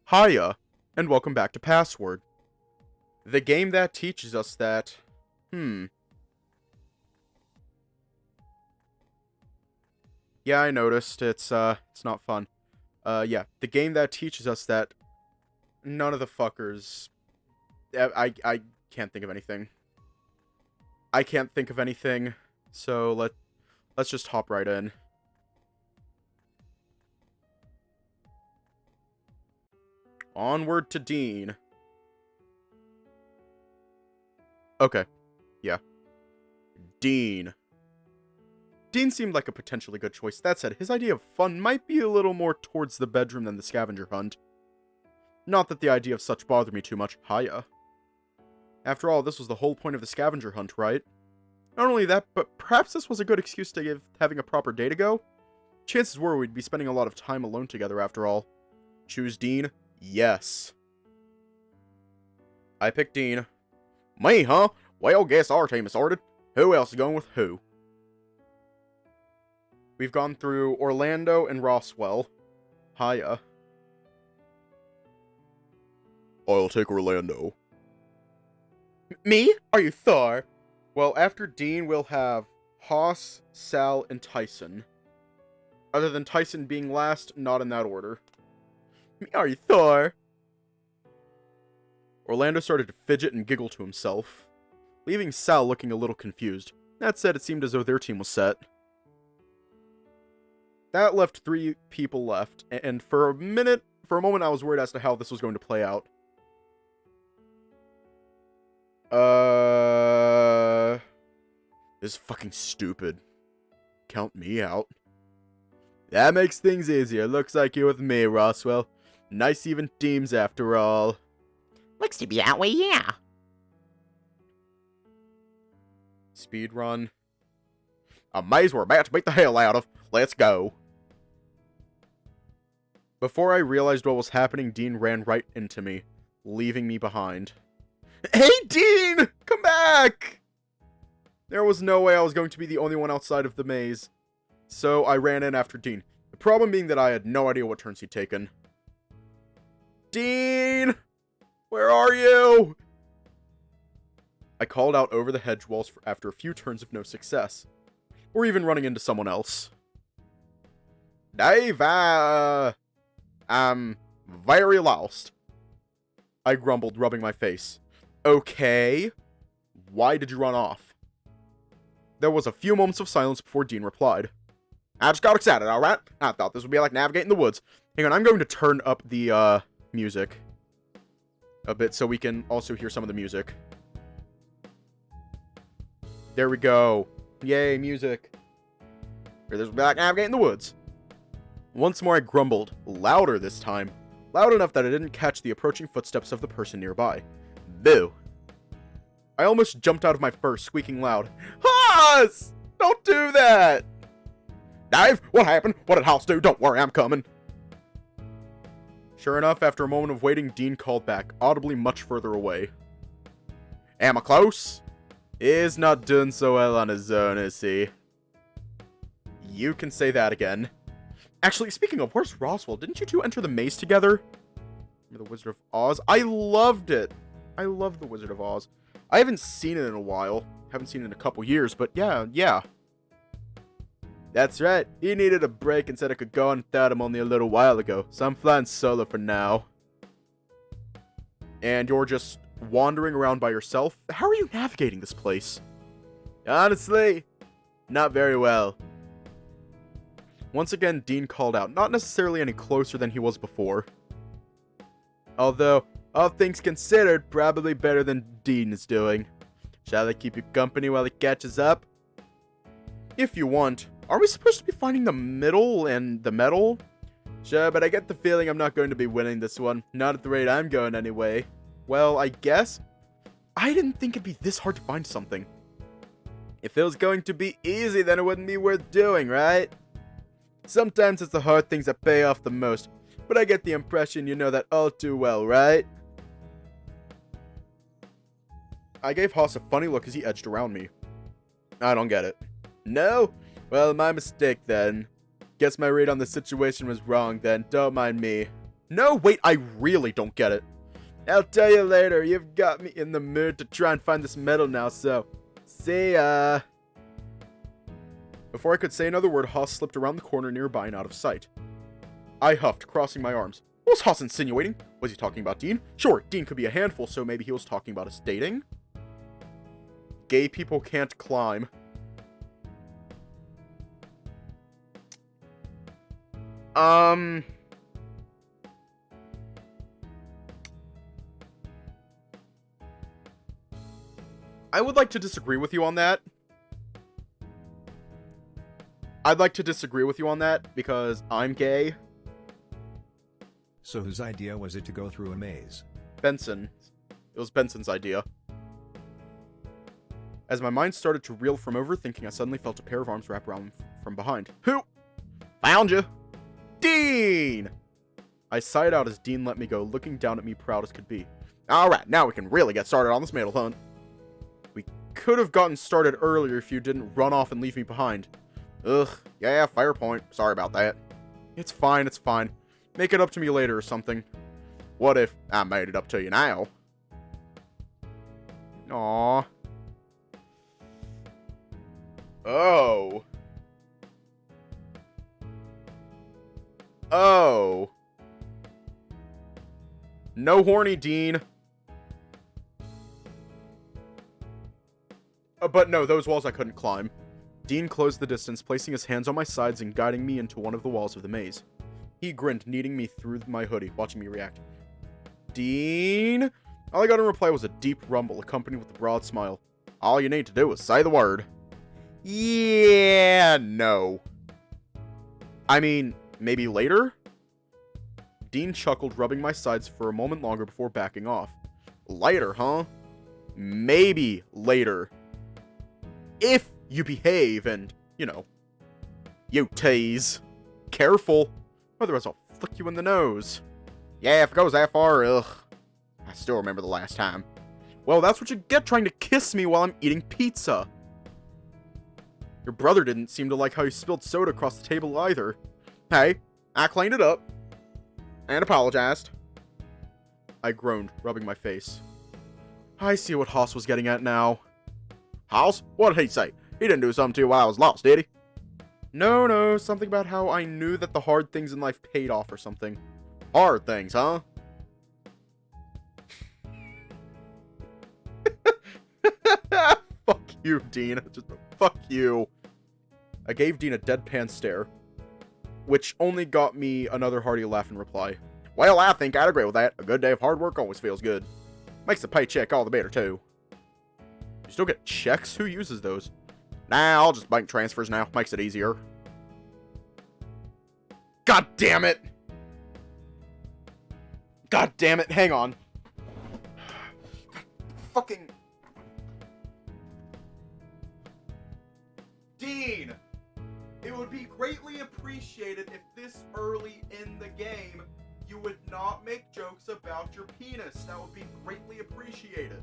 Hiya, and welcome back to Password. The game that teaches us that, Yeah, I noticed, it's not fun. Yeah, the game that teaches us that none of the fuckers... I can't think of anything. I can't think of anything, so let's just hop right in. Onward to Dean. Okay, yeah. Dean. Dean seemed like a potentially good choice. That said, his idea of fun might be a little more towards the bedroom than the scavenger hunt. Not that the idea of such bothered me too much. Hiya. After all, this was the whole point of the scavenger hunt, right? Not only that, but perhaps this was a good excuse to give having a proper day to go? Chances were we'd be spending a lot of time alone together after all. Choose Dean? Yes. I picked Dean. Me, huh? Well, guess our team is sorted. Who else is going with who? We've gone through Orlando and Roswell. Hiya. I'll take Orlando. Me? Are you Thor? Well, after Dean, we'll have Haas, Sal, and Tyson. Other than Tyson being last, not in that order. Me? Are you Thor? Orlando started to fidget and giggle to himself, leaving Sal looking a little confused. That said, it seemed as though their team was set. That left 3 people left, and for a moment I was worried as to how this was going to play out. This is fucking stupid. Count me out. That makes things easier. Looks like you're with me, Roswell. Nice even teams after all. Looks to be that way, yeah. Speed run. A maze we're about to beat the hell out of. Let's go. Before I realized what was happening, Dean ran right into me, leaving me behind. Hey, Dean! Come back! There was no way I was going to be the only one outside of the maze. So I ran in after Dean. The problem being that I had no idea what turns he'd taken. Dean! Where are you? I called out over the hedge walls after a few turns of no success. Or even running into someone else. Dave, I'm very lost. I grumbled, rubbing my face. Okay. Why did you run off? There was a few moments of silence before Dean replied. I just got excited, alright? I thought this would be like navigating the woods. Hang on, I'm going to turn up the, music a bit so we can also hear some of the music. There we go. Yay, music. Or this would be like navigating the woods. Once more I grumbled, louder this time. Loud enough that I didn't catch the approaching footsteps of the person nearby. Boo. I almost jumped out of my fur, squeaking loud. Haas! Don't do that! Dave, what happened? What did Haas do? Don't worry, I'm coming. Sure enough, after a moment of waiting, Dean called back, audibly much further away. Am I close? He's not doing so well on his own, is he? You can say that again. Actually, speaking of, where's Roswell? Didn't you two enter the maze together? Remember the Wizard of Oz? I loved it. I love the Wizard of Oz. I haven't seen it in a while. Haven't seen it in a couple years, but yeah. That's right. He needed a break and said I could go on without him only a little while ago, so I'm flying solo for now. And you're just wandering around by yourself? How are you navigating this place? Honestly, not very well. Once again, Dean called out, not necessarily any closer than he was before. Although, all things considered, probably better than Dean is doing. Shall I keep you company while he catches up? If you want. Are we supposed to be finding the middle and the metal? Sure, but I get the feeling I'm not going to be winning this one. Not at the rate I'm going anyway. Well, I guess. I didn't think it'd be this hard to find something. If it was going to be easy, then it wouldn't be worth doing, right? Sometimes it's the hard things that pay off the most, but I get the impression you know that all too well, right? I gave Haas a funny look as he edged around me. I don't get it. No? Well, my mistake then. Guess my read on the situation was wrong then, don't mind me. No, wait, I really don't get it. I'll tell you later. You've got me in the mood to try and find this medal now, so see ya. Before I could say another word, Haas slipped around the corner nearby and out of sight. I huffed, crossing my arms. What was Haas insinuating? Was he talking about Dean? Sure, Dean could be a handful, so maybe he was talking about us dating? Gay people can't climb. I would like to disagree with you on that. I'd like to disagree with you on that because I'm gay. So whose idea was it to go through a maze? Benson. It was Benson's idea. As my mind started to reel from overthinking, I suddenly felt a pair of arms wrap around from behind. Who? Found you! Dean! I sighed out as Dean let me go, looking down at me proud as could be. Alright, now we can really get started on this medal hunt. We could have gotten started earlier if you didn't run off and leave me behind. Ugh, yeah, fair point. Sorry about that. It's fine, it's fine. Make it up to me later or something. What if I made it up to you now? Aww. Oh. Oh. No horny, Dean. But no, those walls I couldn't climb. Dean closed the distance, placing his hands on my sides and guiding me into one of the walls of the maze. He grinned, kneading me through my hoodie, watching me react. Dean? All I got in reply was a deep rumble, accompanied with a broad smile. All you need to do is say the word. Yeah, no. I mean, maybe later? Dean chuckled, rubbing my sides for a moment longer before backing off. Later, huh? Maybe later. If you behave and, you tease. Careful. Otherwise I'll flick you in the nose. Yeah, if it goes that far, ugh. I still remember the last time. Well, that's what you get trying to kiss me while I'm eating pizza. Your brother didn't seem to like how you spilled soda across the table either. Hey, I cleaned it up. And apologized. I groaned, rubbing my face. I see what Haas was getting at now. Haas? What did he say? He didn't do something to you while I was lost, did he? No, something about how I knew that the hard things in life paid off or something. Hard things, huh? Fuck you, Dean. Just fuck you. I gave Dean a deadpan stare, which only got me another hearty laugh in reply. Well, I think I'd agree with that. A good day of hard work always feels good. Makes the paycheck all the better, too. You still get checks? Who uses those? Nah, I'll just bank transfers now. Makes it easier. God damn it! God damn it, hang on. Fucking... Dean! It would be greatly appreciated if this early in the game you would not make jokes about your penis. That would be greatly appreciated.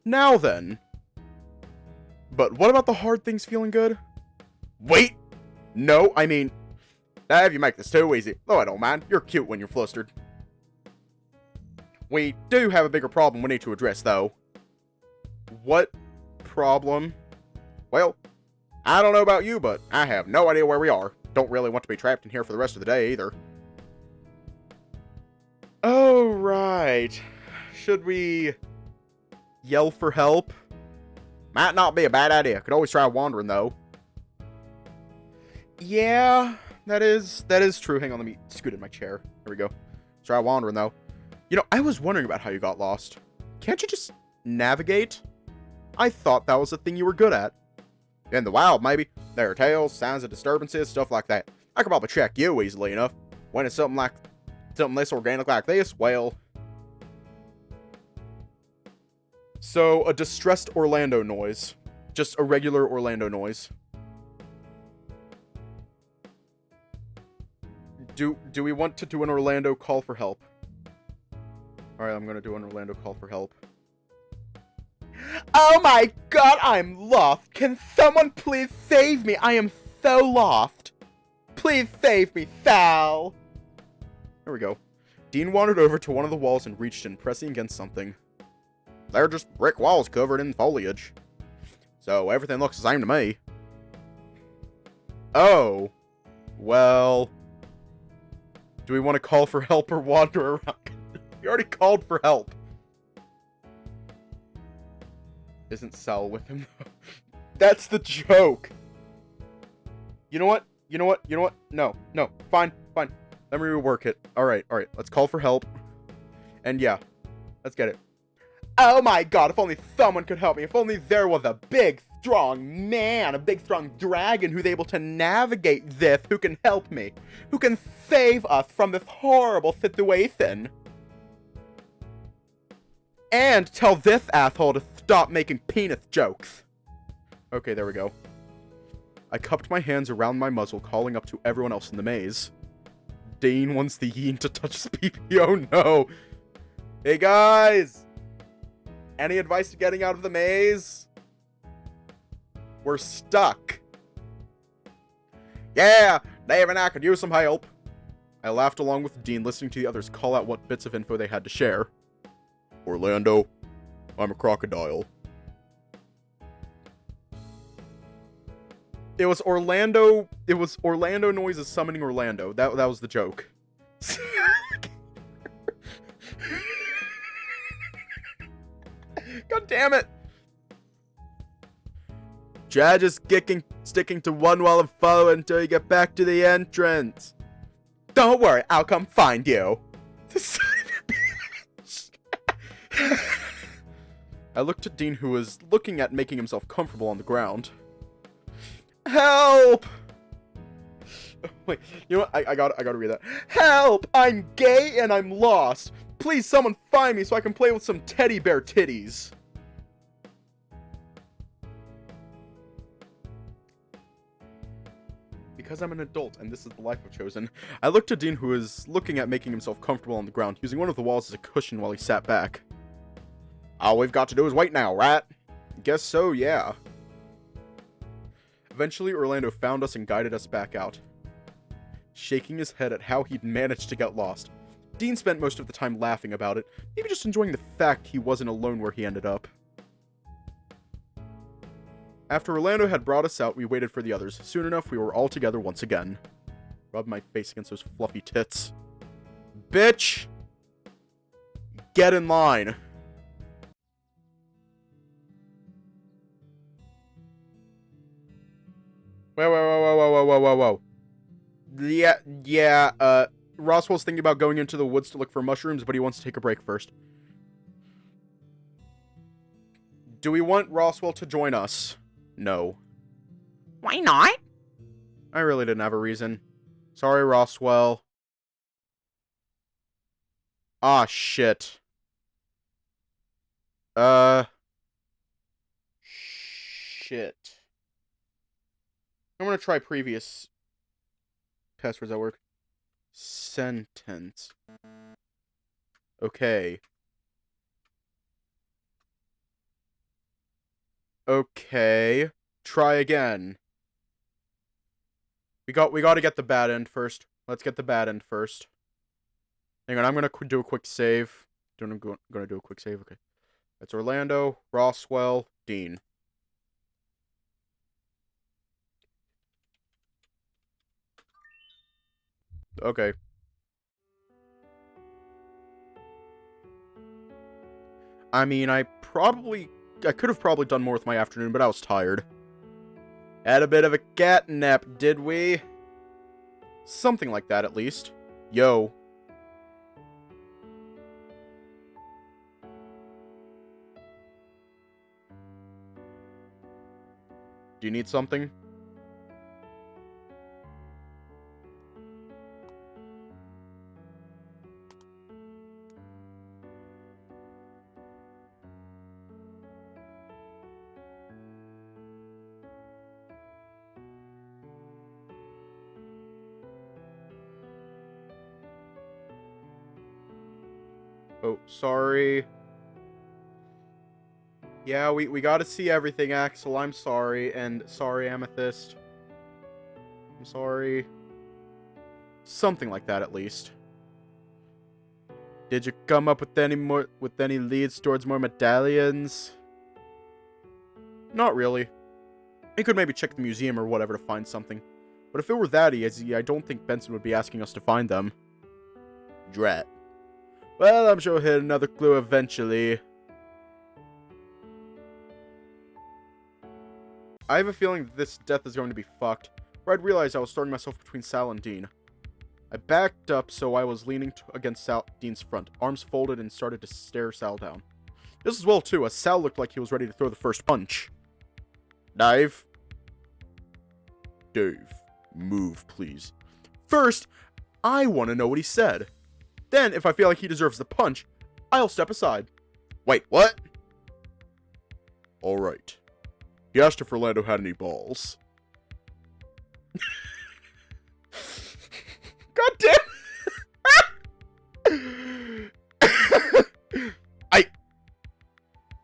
Now then. But what about the hard things feeling good? Wait! No, I mean... if you make this too easy. Though I don't mind. You're cute when you're flustered. We do have a bigger problem we need to address, though. What problem? Well, I don't know about you, but I have no idea where we are. Don't really want to be trapped in here for the rest of the day, either. Oh, right. Should we... yell for help? Might not be a bad idea. Could always try wandering, though. Yeah, that is true. Hang on, let me scoot in my chair. There we go. Try wandering, though. I was wondering about how you got lost. Can't you just navigate? I thought that was a thing you were good at. In the wild, maybe. There are tales, signs of disturbances, stuff like that. I could probably check you easily enough. When it's something less organic like this, well... So, a distressed Orlando noise. Just a regular Orlando noise. Do we want to do an Orlando call for help? Alright, I'm gonna do an Orlando call for help. Oh my god, I'm lost. Can someone please save me? I am so lost. Please save me, Sal. There we go. Dean wandered over to one of the walls and reached in, pressing against something. They're just brick walls covered in foliage. So everything looks the same to me. Oh. Well. Do we want to call for help or wander around? We already called for help. Isn't Sal with him, though? That's the joke. You know what? You know what? You know what? No. No. Fine. Fine. Let me rework it. Alright. Alright. Let's call for help. And yeah. Let's get it. Oh my god, if only someone could help me. If only there was a big, strong man, a big, strong dragon who's able to navigate this, who can help me. Who can save us from this horrible situation. And tell this asshole to stop making penis jokes. Okay, there we go. I cupped my hands around my muzzle, calling up to everyone else in the maze. Dean wants the yin to touch his pee-pee. Oh no. Hey guys! Any advice to getting out of the maze? We're stuck. Yeah, Dave and I could use some help. I laughed along with Dean, listening to the others call out what bits of info they had to share. Orlando, I'm a crocodile. It was Orlando noises summoning Orlando. That was the joke. God damn it! Try just sticking to one wall and follow it until you get back to the entrance. Don't worry, I'll come find you. Son of a bitch. I looked at Dean, who was looking at making himself comfortable on the ground. Help! Wait, you know what? I gotta read that. Help! I'm gay and I'm lost. Please, someone find me so I can play with some teddy bear titties. Because I'm an adult and this is the life I've chosen, I looked at Dean, who was looking at making himself comfortable on the ground, using one of the walls as a cushion while he sat back. All we've got to do is wait now, right? Guess so, yeah. Eventually, Orlando found us and guided us back out, shaking his head at how he'd managed to get lost. Dean spent most of the time laughing about it, maybe just enjoying the fact he wasn't alone where he ended up. After Orlando had brought us out, we waited for the others. Soon enough, we were all together once again. Rubbed my face against those fluffy tits. Bitch! Get in line. Whoa. Yeah, Roswell's thinking about going into the woods to look for mushrooms, but he wants to take a break first. Do we want Roswell to join us? No. Why not? I really didn't have a reason. Sorry, Roswell. Ah, shit. Shit. I'm gonna try previous passwords that work. Sentence. Okay. Okay. Try again. We got to get the bad end first. Let's get the bad end first. Hang on, I'm gonna do a quick save. I'm gonna do a quick save. Okay. That's Orlando, Roswell, Dean. Okay. I mean, I could have probably done more with my afternoon, but I was tired. Had a bit of a cat nap, did we? Something like that, at least. Yo. Do you need something? Oh, sorry. Yeah, we gotta see everything, Axel. I'm sorry. And sorry, Amethyst. I'm sorry. Something like that, at least. Did you come up with any leads towards more medallions? Not really. We could maybe check the museum or whatever to find something. But if it were that easy, I don't think Benson would be asking us to find them. Drat. Well, I'm sure we'll hit another clue eventually. I have a feeling that this death is going to be fucked. For I'd realized I was throwing myself between Sal and Dean. I backed up so I was leaning against Dean's front, arms folded, and started to stare Sal down. This as well, too, as Sal looked like he was ready to throw the first punch. Dave, move, please. First, I want to know what he said. Then, if I feel like he deserves the punch, I'll step aside. Wait, what? Alright. He asked if Orlando had any balls. God damn!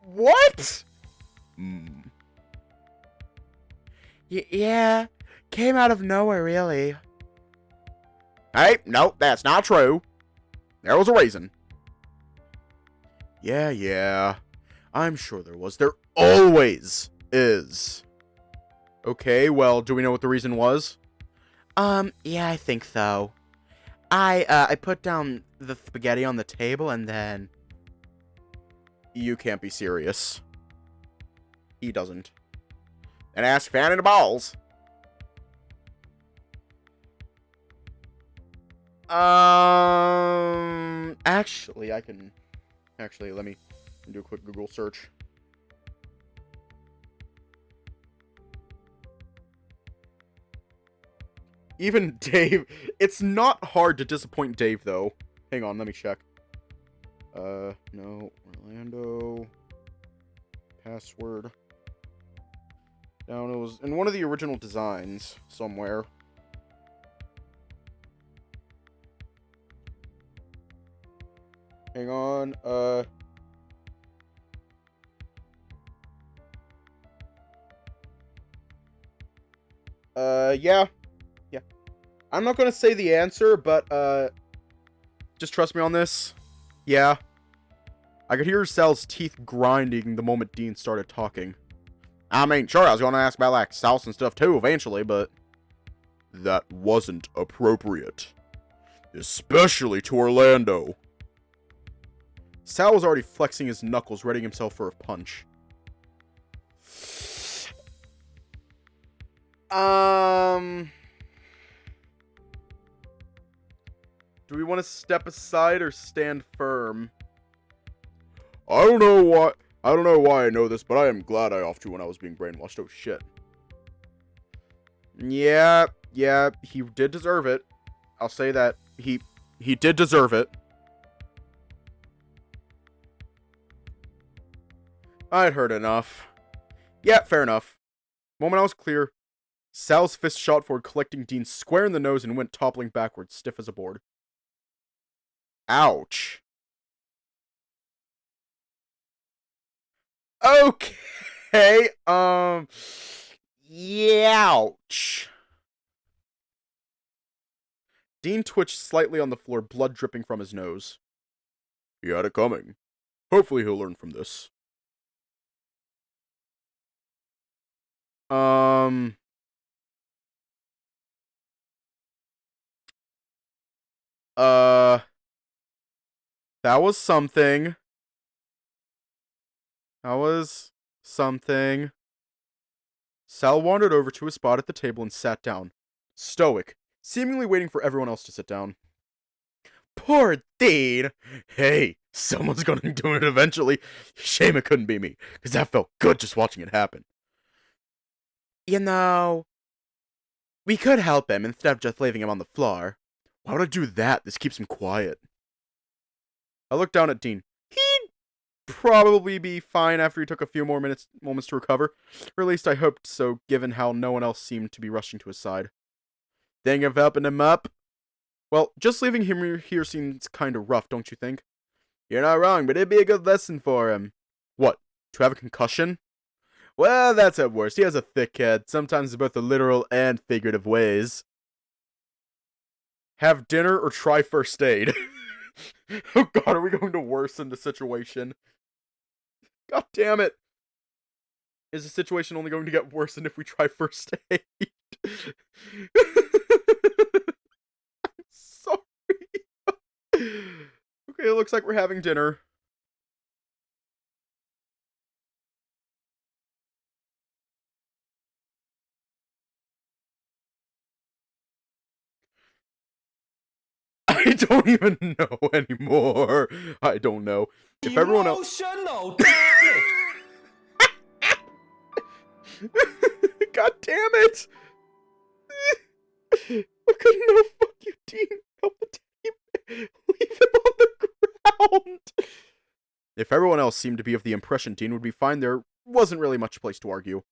What? Yeah, came out of nowhere, really. Hey, no, that's not true. There was a reason. Yeah. I'm sure there was. There always is. Okay, well, do we know what the reason was? Yeah, I think so. I put down the spaghetti on the table and then... You can't be serious. He doesn't. And ask Fanny the balls. Actually, I can... Actually, let me do a quick Google search. Even Dave... It's not hard to disappoint Dave, though. Hang on, let me check. No. Orlando... Password... Down, it was in one of the original designs, somewhere. Hang on, yeah. I'm not gonna say the answer, but, just trust me on this. Yeah. I could hear Sal's teeth grinding the moment Dean started talking. I mean, sure, I was gonna ask about, like, sauce and stuff, too, eventually, but... That wasn't appropriate. Especially to Orlando. Sal was already flexing his knuckles, readying himself for a punch. Do we want to step aside or stand firm? I don't know why I know this, but I am glad I offed you when I was being brainwashed. Oh, shit. Yeah, he did deserve it. I'll say that. He did deserve it. I'd heard enough. Yeah, fair enough. Moment I was clear, Sal's fist shot forward, collecting Dean square in the nose and went toppling backwards, stiff as a board. Ouch. Okay, yeah, ouch. Dean twitched slightly on the floor, blood dripping from his nose. He had it coming. Hopefully he'll learn from this. That was something. Sal wandered over to his spot at the table and sat down. Stoic, seemingly waiting for everyone else to sit down. Poor Dean! Hey, someone's gonna do it eventually. Shame it couldn't be me, because that felt good just watching it happen. You know, we could help him instead of just leaving him on the floor. Why would I do that? This keeps him quiet. I looked down at Dean. He'd probably be fine after he took a few more moments to recover. Or at least I hoped so, given how no one else seemed to be rushing to his side. Think of helping him up? Well, just leaving him here seems kinda rough, don't you think? You're not wrong, but it'd be a good lesson for him. What? To have a concussion? Well, that's at worst. He has a thick head, sometimes in both the literal and figurative ways. Have dinner or try first aid? Oh god, are we going to worsen the situation? God damn it. Is the situation only going to get worse than if we try first aid? I'm sorry. Okay, it looks like we're having dinner. I don't even know anymore. I don't know. If everyone else... God damn it! Okay, no, fuck you, Dean. Help the team. Leave him on the ground. If everyone else seemed to be of the impression Dean would be fine, there wasn't really much place to argue.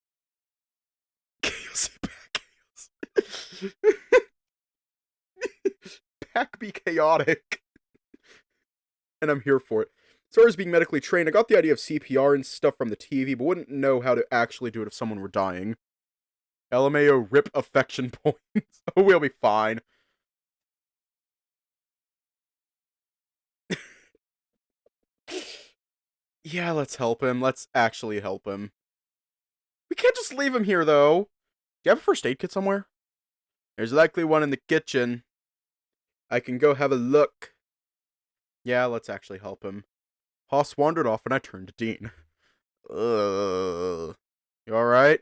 Chaos, chaos. Pack be chaotic. And I'm here for it. As far as being medically trained, I got the idea of CPR and stuff from the TV, but wouldn't know how to actually do it if someone were dying. LMAO rip affection points. Oh, we'll be fine. Yeah, let's help him. Let's actually help him. We can't just leave him here, though. Do you have a first aid kit somewhere? There's likely one in the kitchen. I can go have a look. Yeah, let's actually help him. Hoss wandered off and I turned to Dean. You alright?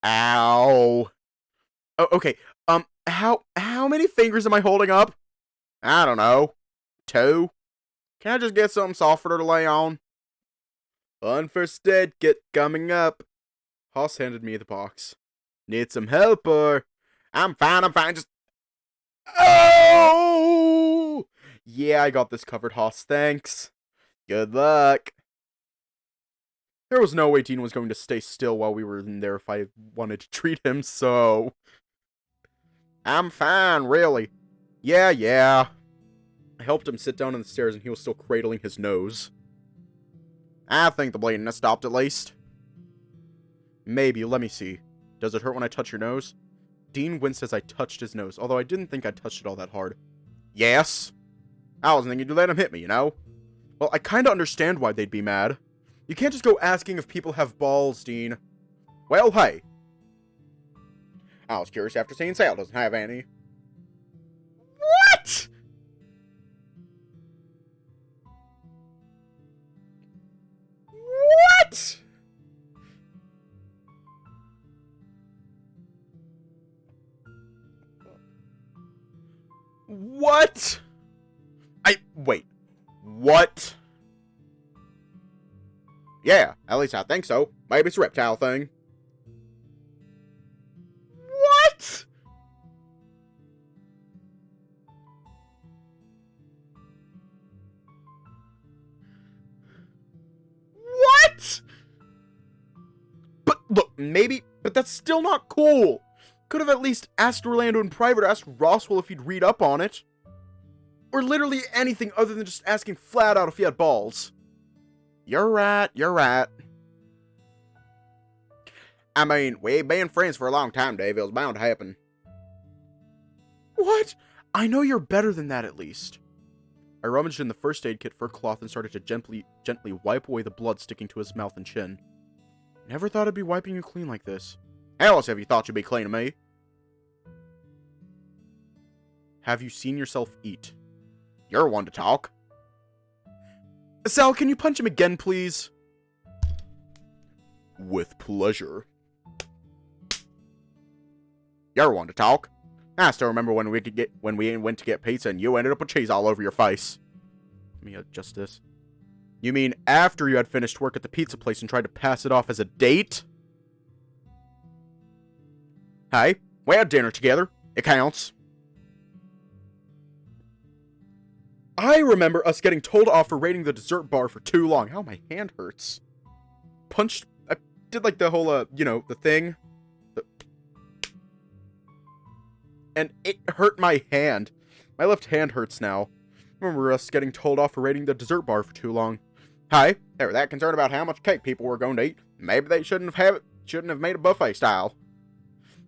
Ow. Oh, okay. How many fingers am I holding up? I don't know. 2? Can I just get something softer to lay on? Fun first aid kit coming up. Hoss handed me the box. Need some help or... I'm fine, just... Oh! Yeah, I got this covered, Hoss, thanks. Good luck. There was no way Dean was going to stay still while we were in there if I wanted to treat him, so... I'm fine, really. Yeah. I helped him sit down on the stairs and he was still cradling his nose. I think the bleeding has stopped at least. Maybe, let me see. Does it hurt when I touch your nose? Dean winced as I touched his nose, although I didn't think I touched it all that hard. Yes. I was thinking you'd let him hit me, you know? Well, I kinda understand why they'd be mad. You can't just go asking if people have balls, Dean. Well, hey. I was curious after seeing Sal doesn't have any. What?! What?! What?! Wait. What? Yeah, at least I think so. Maybe it's a reptile thing. What?! What?! But look, maybe, but that's still not cool. Could have at least asked Orlando in private or asked Roswell if he'd read up on it. Or literally anything other than just asking flat out if he had balls. You're right. I mean, we've been friends for a long time, Dave. It was bound to happen. What? I know you're better than that, at least. I rummaged in the first aid kit for a cloth and started to gently wipe away the blood sticking to his mouth and chin. Never thought I'd be wiping you clean like this. How else have you thought you'd be cleaning me? Have you seen yourself eat? You're one to talk. Sal, can you punch him again, please? With pleasure. You're one to talk. I still remember when we went to get pizza and you ended up with cheese all over your face. Let me adjust this. You mean after you had finished work at the pizza place and tried to pass it off as a date? Hey, we had dinner together. It counts. I remember us getting told off for raiding the dessert bar for too long. Ow, my hand hurts. I did like the whole, the thing. And it hurt my hand. My left hand hurts now. I remember us getting told off for raiding the dessert bar for too long. Hey, they were that concerned about how much cake people were going to eat. Maybe they shouldn't have made a buffet style.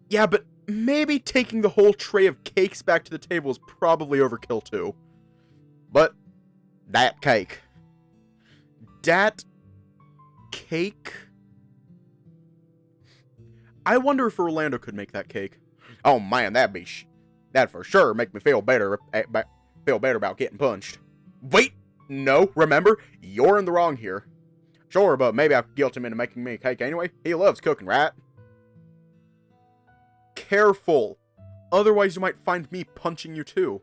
Yeah, but maybe taking the whole tray of cakes back to the table is probably overkill too. But that cake. That cake? I wonder if Orlando could make that cake. Oh man, that'd for sure make me feel better about getting punched. Wait, no, remember, you're in the wrong here. Sure, but maybe I could guilt him into making me a cake anyway. He loves cooking, right? Careful, otherwise you might find me punching you too.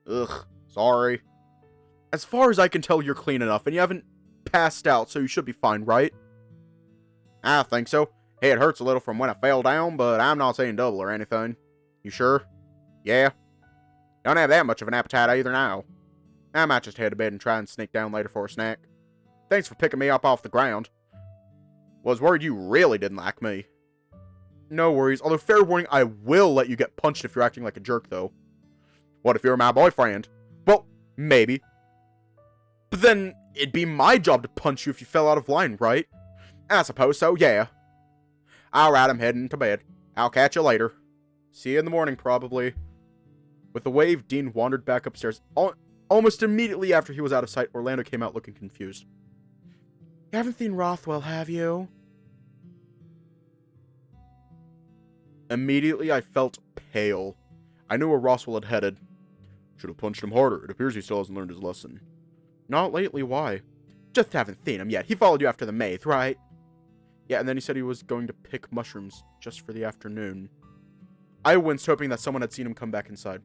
Ugh, sorry. As far as I can tell, you're clean enough, and you haven't passed out, so you should be fine, right? I think so. Head hurts a little from when I fell down, but I'm not saying double or anything. You sure? Yeah? Don't have that much of an appetite either now. I might just head to bed and try and sneak down later for a snack. Thanks for picking me up off the ground. Was worried you really didn't like me. No worries, although fair warning, I will let you get punched if you're acting like a jerk, though. What if you're my boyfriend? Well, maybe. But then, it'd be my job to punch you if you fell out of line, right? I suppose so, yeah. Alright, I'm heading to bed. I'll catch you later. See you in the morning, probably. With a wave, Dean wandered back upstairs. Almost immediately after he was out of sight, Orlando came out looking confused. You haven't seen Rothwell, have you? Immediately, I felt pale. I knew where Rothwell had headed. Should have punched him harder. It appears he still hasn't learned his lesson. Not lately, why? Just haven't seen him yet. He followed you after the maze, right? Yeah, and then he said he was going to pick mushrooms just for the afternoon. I winced, hoping that someone had seen him come back inside.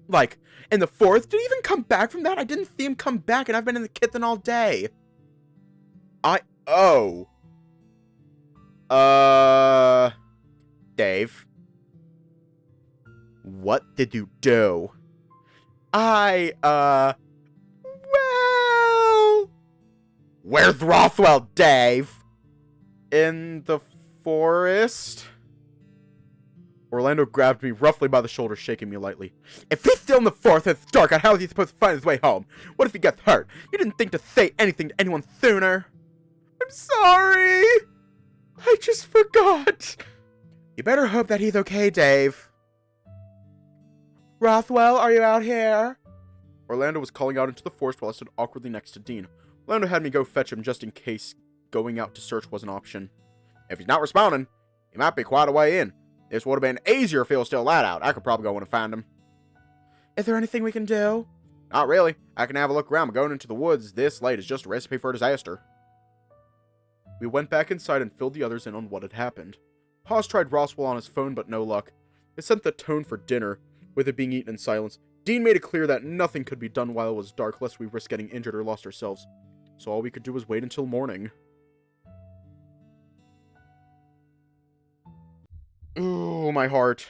Like, in the 4th? Did he even come back from that? I didn't see him come back, and I've been in the kitchen all day. Dave. What did you do? Well... Where's Rothwell, Dave? In the forest? Orlando grabbed me roughly by the shoulder, shaking me lightly. If he's still in the forest and it's dark, how is he supposed to find his way home? What if he gets hurt? You didn't think to say anything to anyone sooner. I'm sorry. I just forgot. You better hope that he's okay, Dave. Rothwell, are you out here? Orlando was calling out into the forest while I stood awkwardly next to Dean. Orlando had me go fetch him just in case going out to search was an option. If he's not responding, he might be quite a way in. This would have been easier if he was still light out. I could probably go in and find him. Is there anything we can do? Not really. I can have a look around, but going into the woods this late is just a recipe for disaster. We went back inside and filled the others in on what had happened. Haas tried Roswell on his phone, but no luck. It set the tone for dinner, with it being eaten in silence. Dean made it clear that nothing could be done while it was dark, lest we risk getting injured or lost ourselves. So all we could do was wait until morning. Ooh, my heart.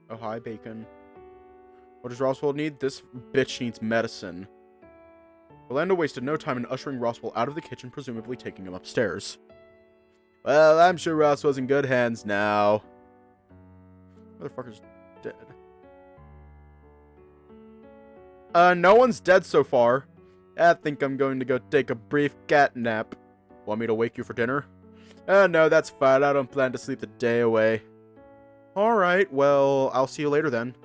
Oh, hi, Bacon. What does Roswell need? This bitch needs medicine. Orlando wasted no time in ushering Roswell out of the kitchen, presumably taking him upstairs. Well, I'm sure Roswell's in good hands now. Motherfucker's dead. No one's dead so far. I think I'm going to go take a brief cat nap. Want me to wake you for dinner? No, that's fine. I don't plan to sleep the day away. Alright, well, I'll see you later then.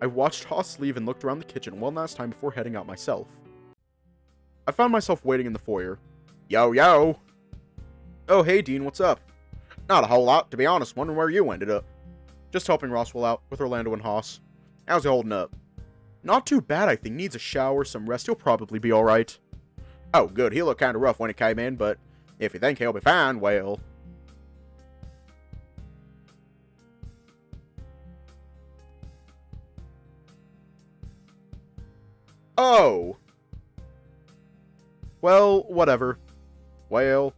I watched Haas leave and looked around the kitchen one last time before heading out myself. I found myself waiting in the foyer. Yo, yo! Oh, hey, Dean, what's up? Not a whole lot, to be honest. Wondering where you ended up. Just helping Roswell out with Orlando and Haas. How's he holding up? Not too bad, I think. Needs a shower, some rest. He'll probably be alright. Oh, good. He looked kinda rough when he came in, but if you think he'll be fine, well... Oh! Well, whatever. Well...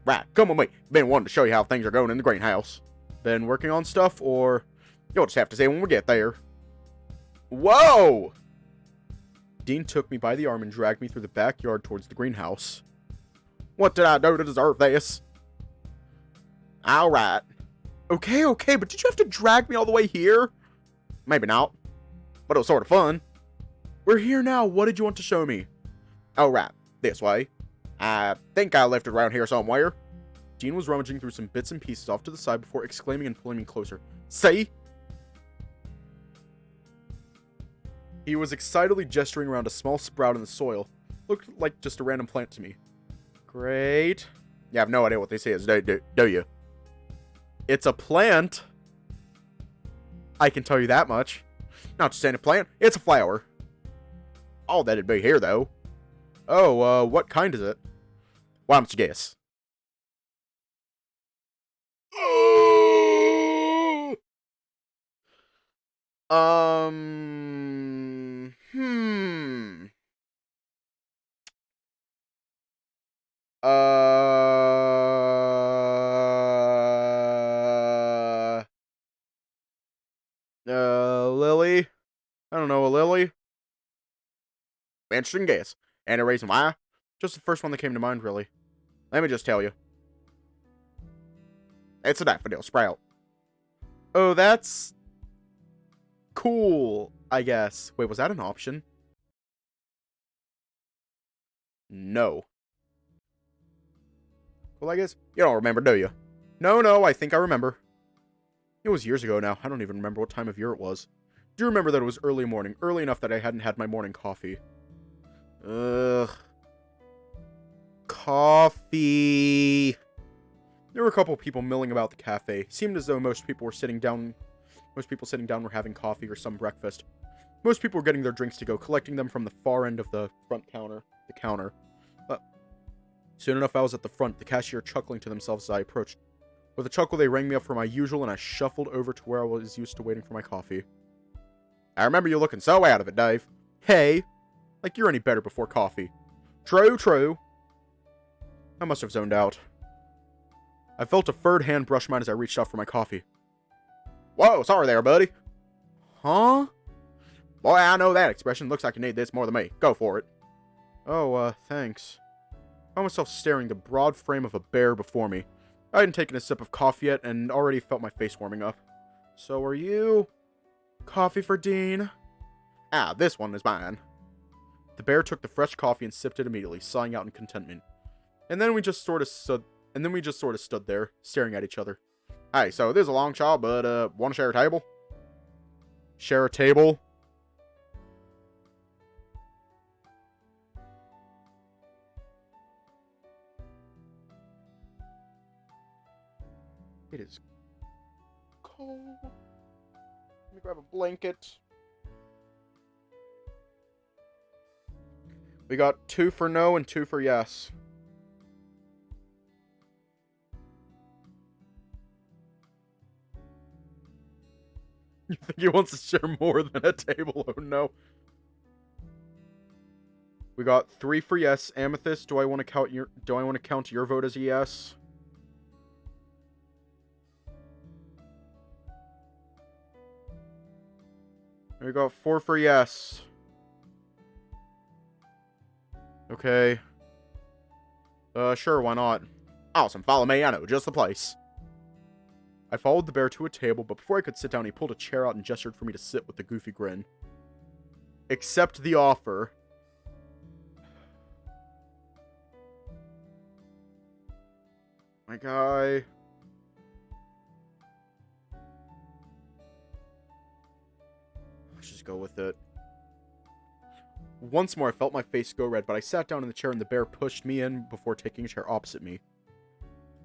Right, come with me. Been wanting to show you how things are going in the greenhouse. Been working on stuff, or... You'll just have to say when we get there. Whoa! Dean took me by the arm and dragged me through the backyard towards the greenhouse. What did I do to deserve this? Alright. Okay, but did you have to drag me all the way here? Maybe not. But it was sort of fun. We're here now. What did you want to show me? Alright, this way. I think I left it around here somewhere. Dean was rummaging through some bits and pieces off to the side before exclaiming and pulling me closer. See? He was excitedly gesturing around a small sprout in the soil. Looked like just a random plant to me. Great. You have no idea what this is, do you? It's a plant. I can tell you that much. Not just any plant, it's a flower. All that'd be here, though. Oh, what kind is it? Why don't you guess? Hmm. Lily? I don't know, a lily? Interesting guess. And a reason why? Just the first one that came to mind, really. Let me just tell you. It's a daffodil sprout. Oh, that's cool, I guess. Wait, was that an option? No. Well, I guess you don't remember, do you? No, I think I remember. It was years ago now. I don't even remember what time of year it was. Do you remember that it was early morning? Early enough that I hadn't had my morning coffee. Ugh. Coffee. There were a couple people milling about the cafe. Seemed as though most people sitting down were having coffee or some breakfast. Most people were getting their drinks to go, collecting them from the far end of the front counter. Soon enough, I was at the front, the cashier chuckling to themselves as I approached. With a chuckle, they rang me up for my usual, and I shuffled over to where I was used to waiting for my coffee. I remember you looking so out of it, Dave. Hey, like you're any better before coffee. True. I must have zoned out. I felt a furred hand brush mine as I reached out for my coffee. Whoa, sorry there, buddy. Huh? Boy, I know that expression. Looks like you need this more than me. Go for it. Oh, thanks. I found myself staring the broad frame of a bear before me. I hadn't taken a sip of coffee yet, and already felt my face warming up. So are you? Coffee for Dean? Ah, this one is mine. The bear took the fresh coffee and sipped it immediately, sighing out in contentment. And then we just sort of stood there, staring at each other. Hey, so this is a long shot, but, want to share a table? Share a table? It is cold. Let me grab a blanket. We got 2 for no and 2 for yes. You think he wants to share more than a table? Oh no. We got 3 for yes. Amethyst, do I want to count your vote as a yes? We got 4 for yes. Okay. Sure, why not? Awesome, follow me, I know just the place. I followed the bear to a table, but before I could sit down, he pulled a chair out and gestured for me to sit with a goofy grin. Accept the offer. My guy. Let's just go with it. Once more, I felt my face go red, but I sat down in the chair and the bear pushed me in before taking a chair opposite me.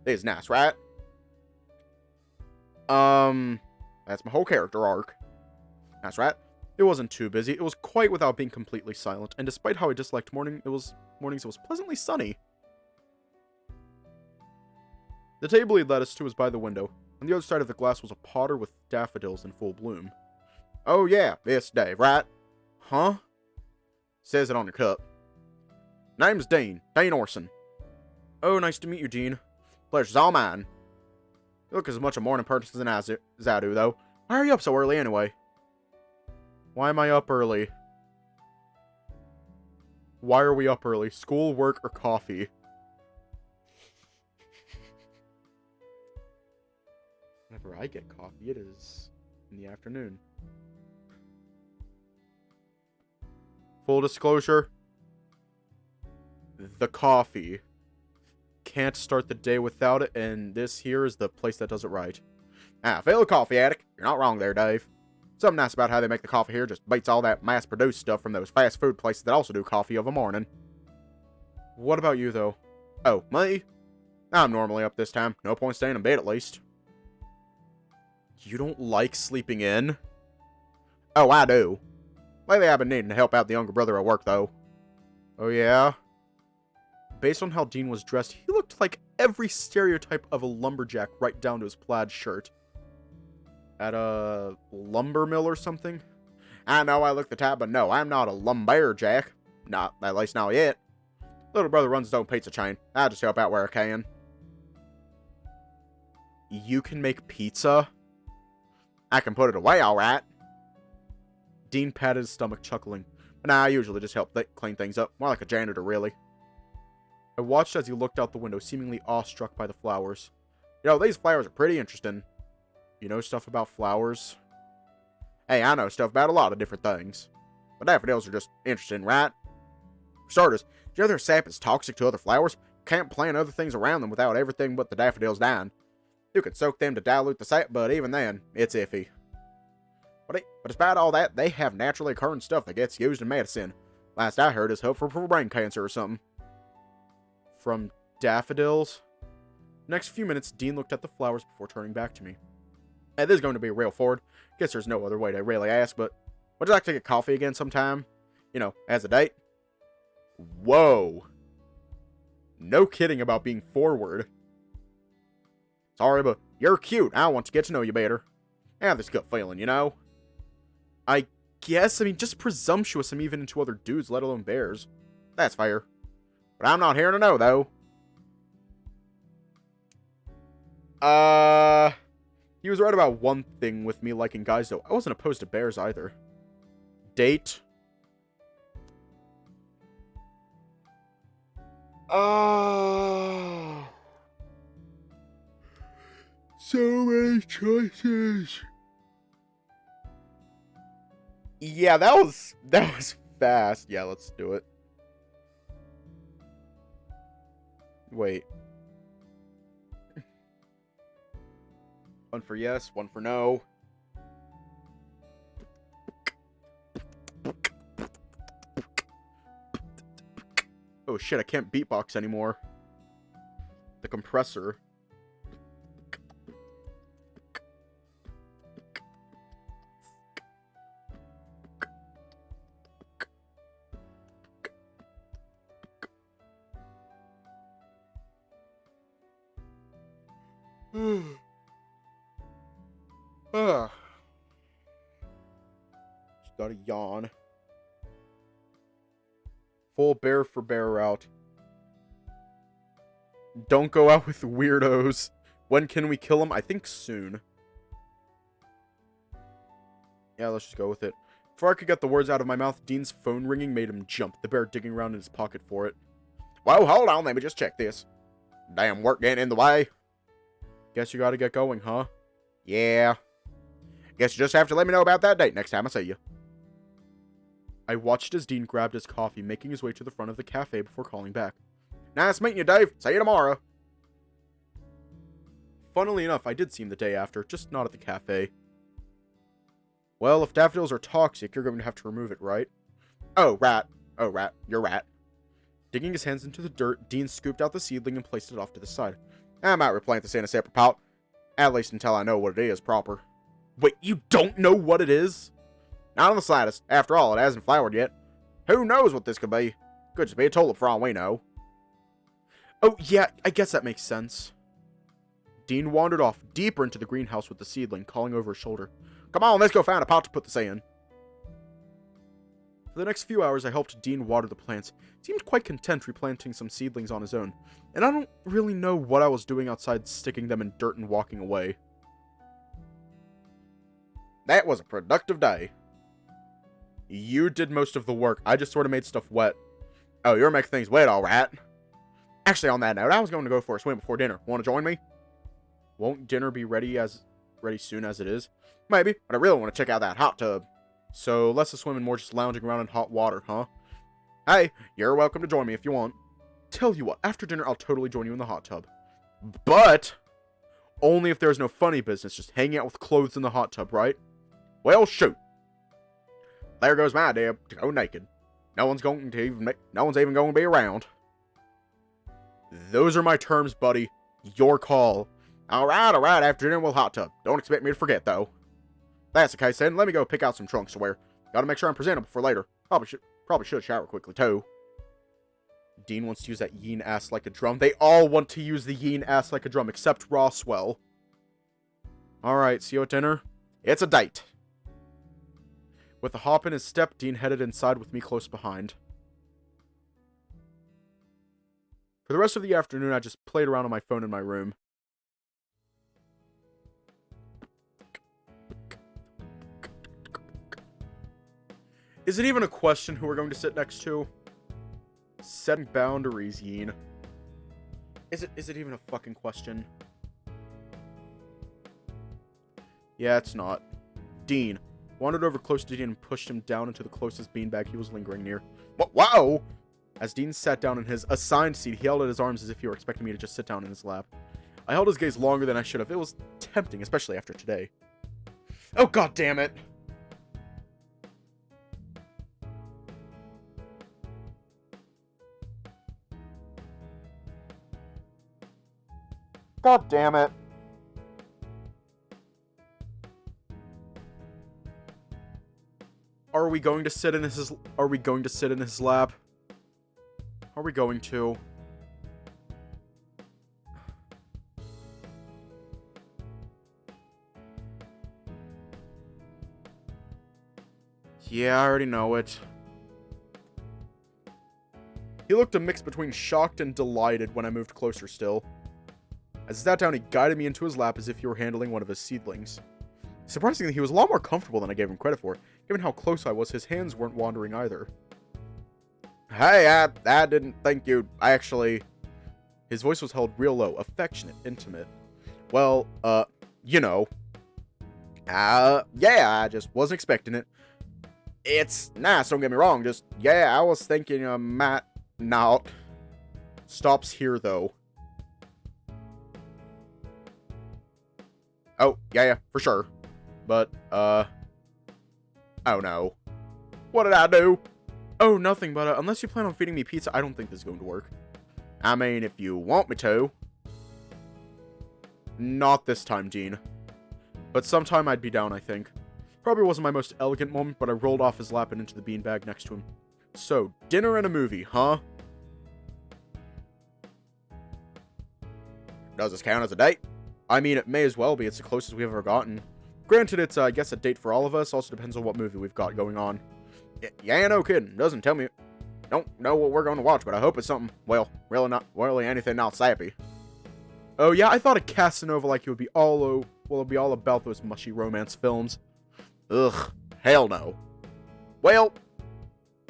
This is nice, right? That's my whole character arc. That's right. It wasn't too busy. It was quiet without being completely silent, and despite how I disliked mornings, it was pleasantly sunny. The table he led us to was by the window. On the other side of the glass was a potter with daffodils in full bloom. Oh yeah, it's Dave, right? Huh? Says it on your cup. Name's Dean Orson. Oh, nice to meet you, Dean. Pleasure's all mine. You look as much a morning person as I do, though. Why are you up so early, anyway? Why am I up early? Why are we up early? School, work, or coffee? where I get coffee, it is in the afternoon. Full disclosure, the coffee. Can't start the day without it, and this here is the place that does it right. Fellow coffee addict, you're not wrong there, Dave. Something nice about how they make the coffee here just beats all that mass-produced stuff from those fast food places that also do coffee of a morning. What about you, though? Oh, me? I'm normally up this time. No point staying in bed, at least. You don't like sleeping in? Oh, I do. Lately, I've been needing to help out the younger brother at work, though. Oh, yeah? Based on how Dean was dressed, he looked like every stereotype of a lumberjack right down to his plaid shirt. At a lumber mill or something? I know I look the type, but no, I'm not a lumberjack. Not, at least not yet. Little brother runs his own pizza chain. I just help out where I can. You can make pizza? I can put it away, alright. Dean patted his stomach, chuckling. But nah, I usually just help clean things up. More like a janitor, really. I watched as he looked out the window, seemingly awestruck by the flowers. You know, these flowers are pretty interesting. You know stuff about flowers? Hey, I know stuff about a lot of different things. But daffodils are just interesting, right? For starters, do you know their sap is toxic to other flowers? Can't plant other things around them without everything but the daffodils dying. You can soak them to dilute the sap, but even then, it's iffy. But despite all that, they have naturally occurring stuff that gets used in medicine. Last I heard is helpful for brain cancer or something. From daffodils? Next few minutes, Dean looked at the flowers before turning back to me. Hey, this is going to be a real Ford. Guess there's no other way to really ask, but would you like to get coffee again sometime? You know, as a date? Whoa. No kidding about being forward. Sorry, but you're cute. I want to get to know you better. I have this gut feeling, you know? I guess, just presumptuous I'm even into other dudes, let alone bears. That's fair. But I'm not here to know, though. He was right about one thing with me liking guys, though. I wasn't opposed to bears, either. Date? So many choices. Yeah, that was fast. Yeah, let's do it. Wait. One for yes, one for no. Oh shit, I can't beatbox anymore. The compressor. Just gotta yawn. Full bear for bear route. Don't go out with weirdos. When can we kill them? I think soon. Yeah, let's just go with it. Before I could get the words out of my mouth, Dean's phone ringing made him jump, the bear digging around in his pocket for it. Whoa, hold on, let me just check this. Damn work getting in the way. Guess you gotta get going, huh? Yeah. Guess you just have to let me know about that date next time I see you. I watched as Dean grabbed his coffee, making his way to the front of the cafe before calling back. Nice meeting you, Dave. See you tomorrow. Funnily enough, I did see him the day after, just not at the cafe. Well, if daffodils are toxic, you're going to have to remove it, right? Oh, rat. Oh, rat. You're rat. Digging his hands into the dirt, Dean scooped out the seedling and placed it off to the side. I might replant this in a separate pot. At least until I know what it is proper. Wait, you don't know what it is? Not in the slightest. After all, it hasn't flowered yet. Who knows what this could be? Could just be a tulip for all we know. Oh, yeah, I guess that makes sense. Dean wandered off deeper into the greenhouse with the seedling, calling over his shoulder. Come on, let's go find a pot to put this in. For the next few hours, I helped Dean water the plants. He seemed quite content replanting some seedlings on his own, and I don't really know what I was doing outside sticking them in dirt and walking away. That was a productive day. You did most of the work. I just sort of made stuff wet. Oh, you're making things wet, alright. Actually, on that note, I was going to go for a swim before dinner. Want to join me? Won't dinner be ready as ready soon as it is. Maybe, but I really want to check out that hot tub. So, less of swimming, more just lounging around in hot water, huh? Hey, you're welcome to join me if you want. Tell you what, after dinner, I'll totally join you in the hot tub. But only if there's no funny business just hanging out with clothes in the hot tub, right? Well, shoot. There goes my idea to go naked. No one's even going to be around. Those are my terms, buddy. Your call. Alright, after dinner we'll hot tub. Don't expect me to forget, though. That's the case then, let me go pick out some trunks to wear. Gotta make sure I'm presentable for later. Probably should shower quickly, too. Dean wants to use that yin ass like a drum. They all want to use the yin ass like a drum, except Roswell. Alright, see you at dinner? It's a date. With a hop in his step, Dean headed inside with me close behind. For the rest of the afternoon, I just played around on my phone in my room. Is it even a question who we're going to sit next to? Setting boundaries, Yin. Is it even a fucking question? Yeah, it's not. Dean wandered over close to Dean and pushed him down into the closest beanbag he was lingering near. Wow! As Dean sat down in his assigned seat, he held out his arms as if he were expecting me to just sit down in his lap. I held his gaze longer than I should have. It was tempting, especially after today. Oh, god damn it! God damn it. Are we going to sit in his lap? Are we going to? Yeah, I already know it. He looked a mix between shocked and delighted when I moved closer still. As he sat down, he guided me into his lap as if he were handling one of his seedlings. Surprisingly, he was a lot more comfortable than I gave him credit for. Given how close I was, his hands weren't wandering either. Hey, I didn't think you'd actually... His voice was held real low, affectionate, intimate. Well, you know. Yeah, I just wasn't expecting it. It's nice, don't get me wrong, just, yeah, I was thinking, might not. Stops here, though. Oh, yeah, for sure. But, oh no. What did I do? Oh, nothing, but, unless you plan on feeding me pizza, I don't think this is going to work. I mean, if you want me to. Not this time, Dean. But sometime I'd be down, I think. Probably wasn't my most elegant moment, but I rolled off his lap and into the beanbag next to him. So, dinner and a movie, huh? Does this count as a date? I mean, it may as well be. It's the closest we've ever gotten. Granted, it's, I guess, a date for all of us. Also depends on what movie we've got going on. Yeah, no kidding. Doesn't tell me. Don't know what we're going to watch, but I hope it's something, well, really anything not sappy. Oh, yeah, I thought a Casanova like you would be it'd be all about those mushy romance films. Ugh, hell no. Well,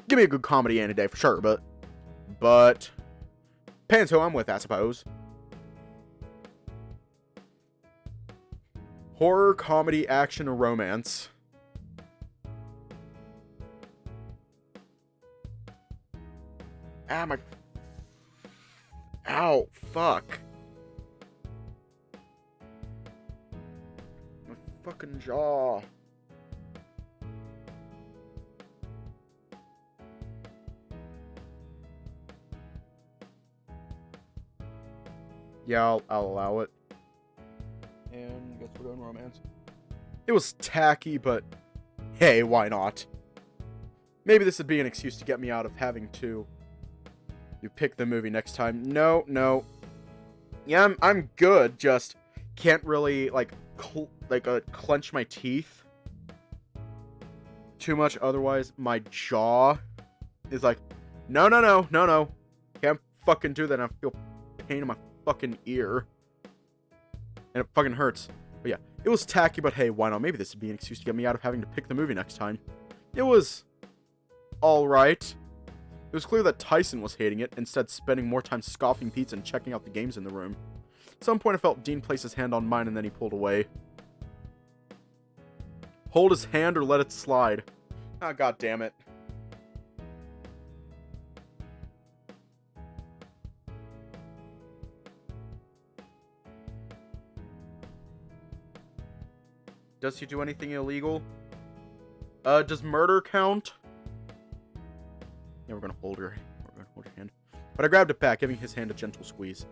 give me a good comedy any day for sure, but, depends who I'm with, I suppose. Horror, comedy, action, or romance. Ah, my... Ow, fuck. My fucking jaw. Yeah, I'll allow it. And I guess we're going romance. It was tacky, but hey, why not? Maybe this would be an excuse to get me out of having to pick the movie next time. No. Yeah, I'm good, just can't really, clench my teeth too much, otherwise my jaw is like, no. Can't fucking do that, and I feel pain in my fucking ear. And it fucking hurts. But yeah, it was tacky, but hey, why not? Maybe this would be an excuse to get me out of having to pick the movie next time. It was alright. It was clear that Tyson was hating it, instead spending more time scoffing pizza and checking out the games in the room. At some point I felt Dean place his hand on mine and then he pulled away. Hold his hand or let it slide. Ah, god damn it. Does he do anything illegal? Does murder count? Yeah, we're gonna hold your hand. But I grabbed it back, giving his hand a gentle squeeze.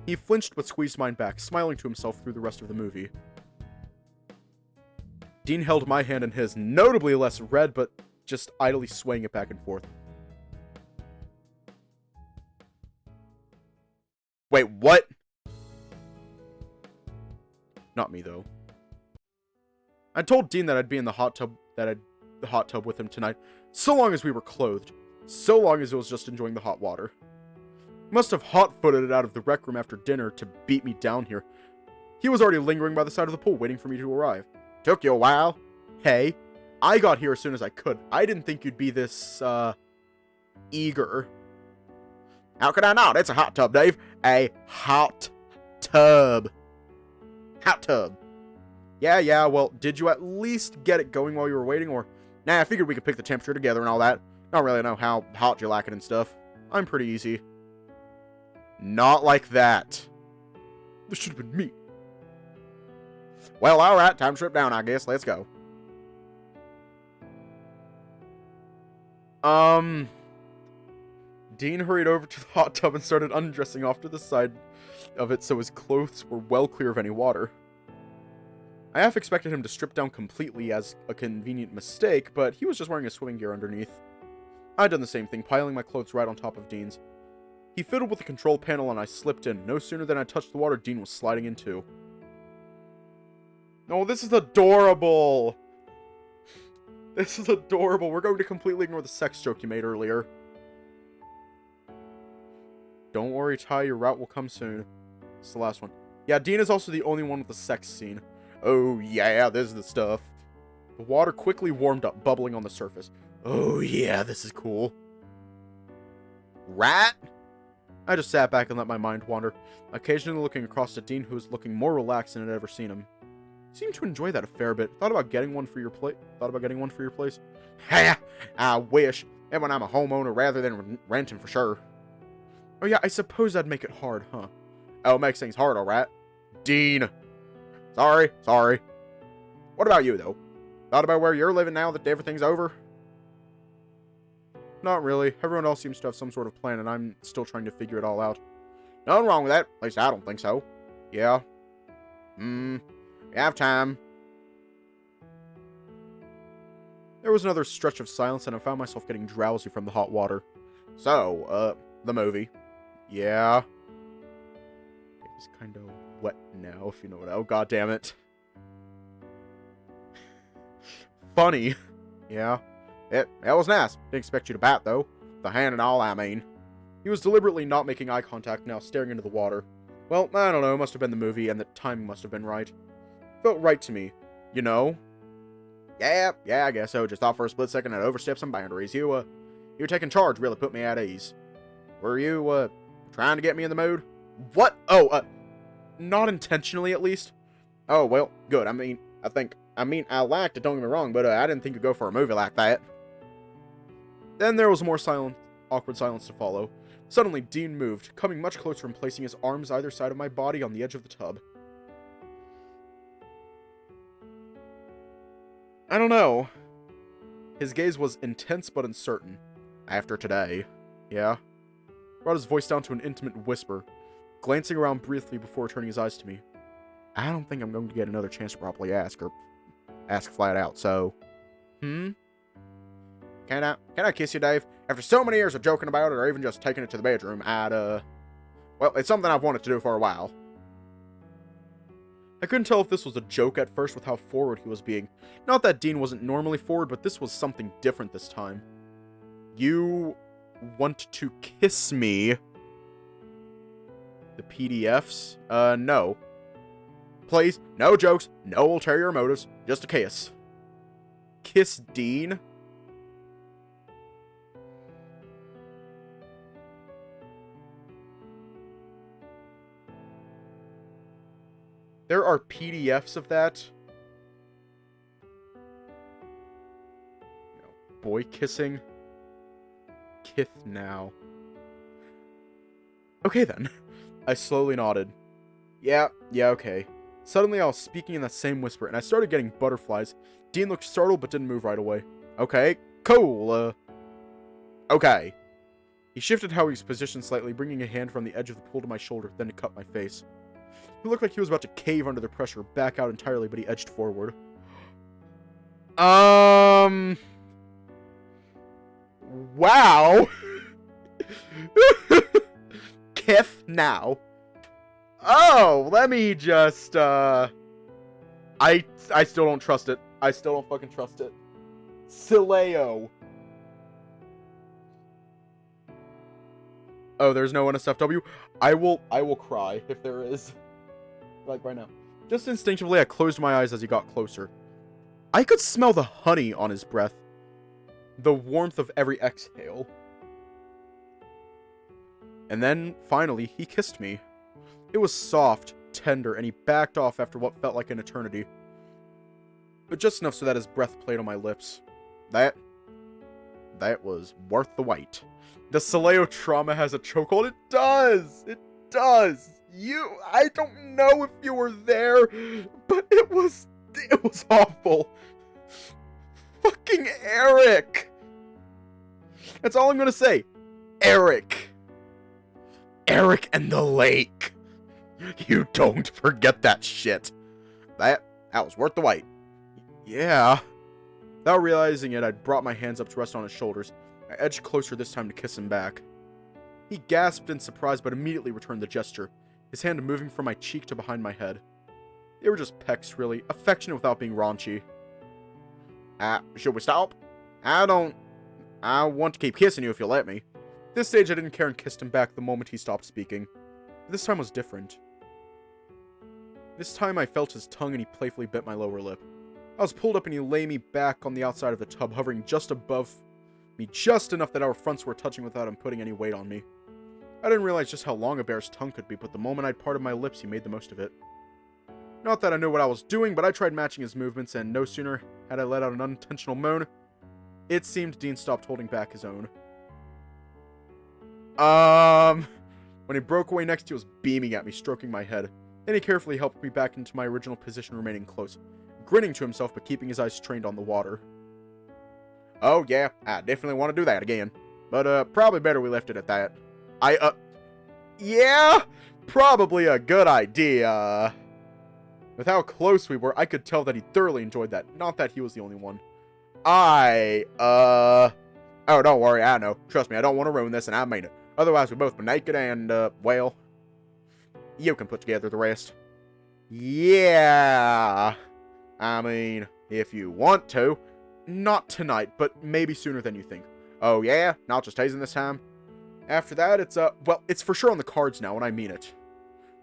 He flinched but squeezed mine back, smiling to himself through the rest of the movie. Dean held my hand in his, notably less red, but just idly swaying it back and forth. Wait, what? Not me, though. I told Dean that I'd be in the hot tub with him tonight, so long as we were clothed, so long as it was just enjoying the hot water. Must have hot-footed it out of the rec room after dinner to beat me down here. He was already lingering by the side of the pool, waiting for me to arrive. Took you a while. Hey, I got here as soon as I could. I didn't think you'd be this, eager. How could I not? It's a hot tub, Dave. A hot tub. Hot tub. Yeah, well, did you at least get it going while you were waiting, or... Nah, I figured we could pick the temperature together and all that. Don't really know how hot you like it and stuff. I'm pretty easy. Not like that. This should have been me. Well, alright, time to strip down, I guess. Let's go. Dean hurried over to the hot tub and started undressing off to the side of it so his clothes were well clear of any water. I half expected him to strip down completely as a convenient mistake, but he was just wearing his swimming gear underneath. I'd done the same thing, piling my clothes right on top of Dean's. He fiddled with the control panel and I slipped in. No sooner than I touched the water, Dean was sliding in too. Oh, this is adorable! This is adorable. We're going to completely ignore the sex joke you made earlier. Don't worry, Ty, your route will come soon. It's the last one. Yeah, Dean is also the only one with the sex scene. Oh yeah, this is the stuff. The water quickly warmed up, bubbling on the surface. Oh yeah, this is cool. Rat? I just sat back and let my mind wander, occasionally looking across at Dean, who was looking more relaxed than I'd ever seen him. He seemed to enjoy that a fair bit. Thought about getting one for your place. Ha! I wish. And when I'm a homeowner rather than renting for sure. Oh yeah, I suppose that'd make it hard, huh? Oh, it makes things hard, alright. Dean. Sorry. What about you, though? Thought about where you're living now that everything's over? Not really. Everyone else seems to have some sort of plan, and I'm still trying to figure it all out. Nothing wrong with that. At least I don't think so. Yeah. We have time. There was another stretch of silence, and I found myself getting drowsy from the hot water. So, the movie. Yeah. It's kind of wet now, if you know what. Oh, god damn it. Funny. Yeah. That was nice. Didn't expect you to bat, though. The hand and all, I mean. He was deliberately not making eye contact, now staring into the water. Well, I don't know. Must have been the movie, and the timing must have been right. Felt right to me. You know? Yeah, I guess so. Just thought for a split second I'd overstep some boundaries. You taking charge really put me at ease. Were you, trying to get me in the mood? What? Oh, not intentionally, at least. Oh, well, good. I liked it, don't get me wrong, but I didn't think you'd go for a movie like that. Then there was more awkward silence to follow. Suddenly, Dean moved, coming much closer and placing his arms either side of my body on the edge of the tub. I don't know. His gaze was intense but uncertain. After today. Yeah? Brought his voice down to an intimate whisper, glancing around briefly before turning his eyes to me. I don't think I'm going to get another chance to properly ask flat out, so... Can I kiss you, Dave? After so many years of joking about it, or even just taking it to the bedroom, well, it's something I've wanted to do for a while. I couldn't tell if this was a joke at first with how forward he was being. Not that Dean wasn't normally forward, but this was something different this time. You want to kiss me? The PDFs? No. Please, no jokes, no ulterior motives, just a kiss. Kiss Dean? There are PDFs of that? boy kissing. Kith now. Okay then. I slowly nodded. Yeah, okay. Suddenly I was speaking in that same whisper, and I started getting butterflies. Dean looked startled, but didn't move right away. Okay, cool, okay. He shifted how he was positioned slightly, bringing a hand from the edge of the pool to my shoulder, then to cut my face. He looked like he was about to cave under the pressure, back out entirely, but he edged forward. Wow! Kith now. Oh, let me just, I still don't trust it. I still don't fucking trust it. Sileo. Oh, there's no NSFW? I will cry if there is. Like, right now. Just instinctively, I closed my eyes as he got closer. I could smell the honey on his breath. The warmth of every exhale. And then, finally, he kissed me. It was soft, tender, and he backed off after what felt like an eternity. But just enough so that his breath played on my lips. That was worth the wait. The Sileo trauma has a chokehold. It does! It does! I don't know if you were there, but it was awful. Fucking Eric! That's all I'm gonna say. Eric. Eric and the lake. You don't forget that shit. That was worth the wait. Yeah. Without realizing it, I'd brought my hands up to rest on his shoulders. I edged closer this time to kiss him back. He gasped in surprise, but immediately returned the gesture, his hand moving from my cheek to behind my head. They were just pecks, really, affectionate without being raunchy. Should we stop? I want to keep kissing you if you'll let me. At this stage, I didn't care and kissed him back the moment he stopped speaking. This time was different. This time I felt his tongue and he playfully bit my lower lip. I was pulled up and he lay me back on the outside of the tub, hovering just above me, just enough that our fronts were touching without him putting any weight on me. I didn't realize just how long a bear's tongue could be, but the moment I'd parted my lips, he made the most of it. Not that I knew what I was doing, but I tried matching his movements, and no sooner had I let out an unintentional moan, it seemed Dean stopped holding back his own. When he broke away next, he was beaming at me, stroking my head. Then he carefully helped me back into my original position, remaining close, grinning to himself but keeping his eyes trained on the water. Oh yeah, I definitely want to do that again. But, probably better we left it at that. Yeah, probably a good idea. With how close we were, I could tell that he thoroughly enjoyed that, not that he was the only one. Oh, don't worry, I know. Trust me, I don't want to ruin this, and I mean it. Otherwise, we'd both be naked and, well, you can put together the rest. Yeah. I mean, if you want to. Not tonight, but maybe sooner than you think. Oh yeah? Not just hazing this time? After that, well, it's for sure on the cards now, and I mean it.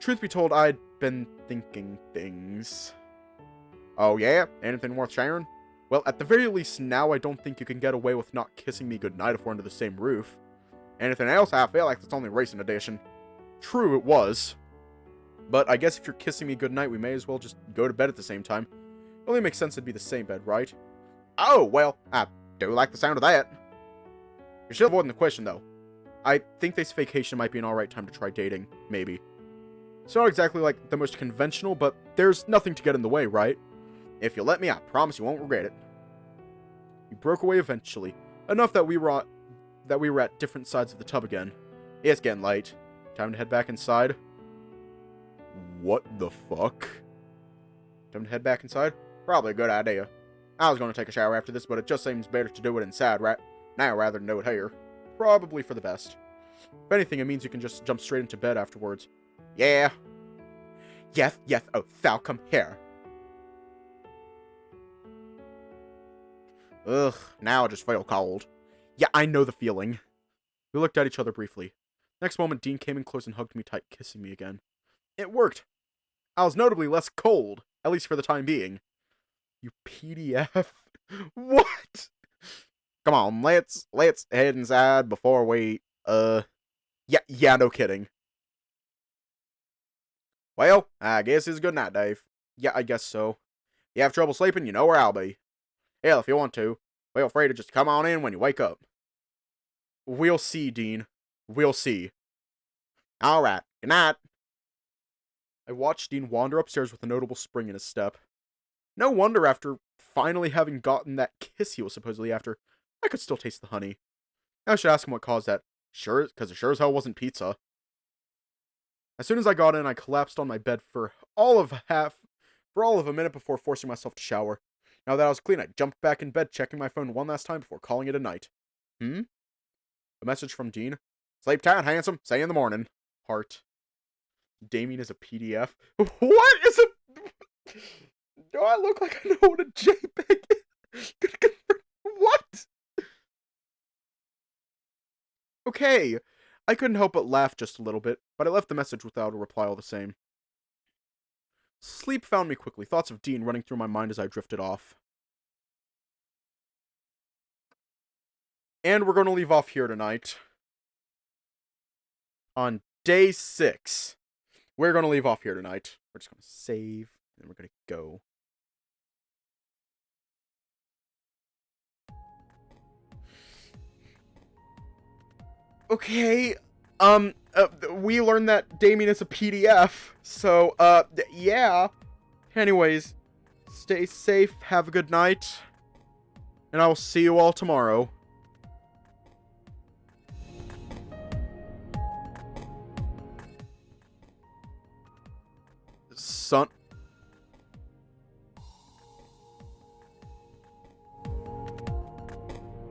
Truth be told, I'd been thinking things. Oh yeah? Anything worth sharing? Well, at the very least, now I don't think you can get away with not kissing me goodnight if we're under the same roof. Anything else? I feel like it's only recent edition. True, it was. But I guess if you're kissing me goodnight, we may as well just go to bed at the same time. It only makes sense it'd be the same bed, right? Oh, well, I do like the sound of that. You're still avoiding the question, though. I think this vacation might be an alright time to try dating, maybe. It's not exactly like the most conventional, but there's nothing to get in the way, right? If you'll let me, I promise you won't regret it. We broke away eventually, enough that we were at different sides of the tub again. It's getting late. Time to head back inside. What the fuck? Time to head back inside? Probably a good idea. I was going to take a shower after this, but it just seems better to do it inside right now rather than do it here. Probably for the best. If anything, it means you can just jump straight into bed afterwards. Yeah. Yes, oh, thou come here. Ugh, now I just feel cold. Yeah, I know the feeling. We looked at each other briefly. Next moment, Dean came in close and hugged me tight, kissing me again. It worked. I was notably less cold, at least for the time being. You PDF? What? Come on, let's head inside before we, yeah, no kidding. Well, I guess it's good night, Dave. Yeah, I guess so. You have trouble sleeping, you know where I'll be. Hell, if you want to, Feel free to just come on in when you wake up. We'll see, Dean. We'll see. Alright, good night. I watched Dean wander upstairs with a notable spring in his step. No wonder after finally having gotten that kiss he was supposedly after, I could still taste the honey. I should ask him what caused that. Sure, because it sure as hell wasn't pizza. As soon as I got in, I collapsed on my bed for all of a minute before forcing myself to shower. Now that I was clean, I jumped back in bed, checking my phone one last time before calling it a night. A message from Dean. Sleep tight, handsome. See you in the morning. Heart. Damien is a PDF. What is a... Do I look like I know what a JPEG is? What? Okay. I couldn't help but laugh just a little bit, but I left the message without a reply all the same. Sleep found me quickly, thoughts of Dean running through my mind as I drifted off. And we're going to leave off here tonight. On day 6. We're going to leave off here tonight. We're just going to save, and we're going to go. Okay, we learned that Damien is a PDF, so, yeah. Anyways, stay safe, have a good night, and I will see you all tomorrow. Son...